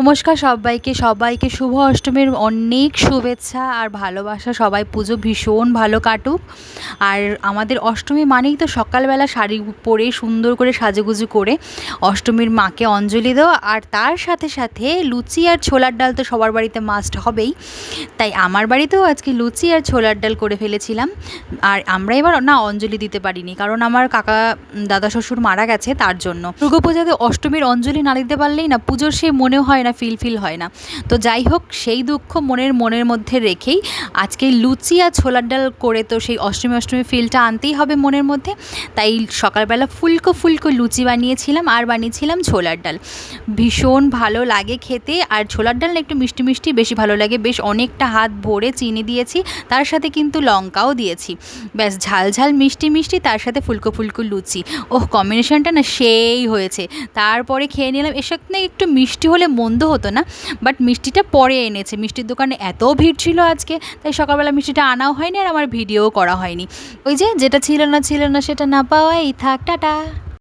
নমস্কার সবাইকে, সবাইকে শুভ অষ্টমীর অনেক শুভেচ্ছা আর ভালোবাসা। সবাই পুজো ভীষণ ভালো কাটুক। আর আমাদের অষ্টমী মানেই তো সকালবেলা শাড়ি পরে সুন্দর করে সাজুগুজু করে অষ্টমীর মাকে অঞ্জলি দেওয়া, আর তার সাথে সাথে লুচি আর ছোলার ডাল তো সবার বাড়িতে মাস্ট হবেই। তাই আমার বাড়িতেও আজকে লুচি আর ছোলার ডাল করে ফেলেছিলাম। আর আমরা এবার না অঞ্জলি দিতে পারিনি, কারণ আমার কাকা দাদা শ্বশুর মারা গেছে, তার জন্য। দুর্গাপূজাতে অষ্টমীর অঞ্জলি না দিতে পারলেই না পুজোর সেই মনেও হয় না, ফিল হয় না। তো যাই হোক, সেই দুঃখ মনের মধ্যে রেখেই আজকে লুচি আর ছোলার ডাল করে তো সেই অষ্টমী ফিলটা আনতেই হবে মনের মধ্যে। তাই সকালবেলা ফুলকো লুচি বানিয়েছিলাম আর বানিয়েছিলাম ছোলার ডাল। ভীষণ ভালো লাগে খেতে। আর ছোলার ডাল না একটু মিষ্টি মিষ্টি বেশি ভালো লাগে। বেশ অনেকটা হাত ভরে চিনি দিয়েছি, তার সাথে কিন্তু লঙ্কাও দিয়েছি। ব্যাস ঝাল ঝাল মিষ্টি মিষ্টি, তার সাথে ফুলকো লুচি। ওহ, কম্বিনেশনটা না সেই হয়েছে। তারপরে খেয়ে নিলাম। এর সাথে একটু মিষ্টি হলে মন্দ হতো না, বাট মিষ্টিটা পরে এনেছে। মিষ্টির দোকানে এত ভিড় ছিল আজকে, তাই সকালবেলা মিষ্টিটা আনাও হয়নি আর আমার ভিডিও করা হয়নি। ওই যেটা ছিল না সেটা না পাওয়াই থাক, টাটা।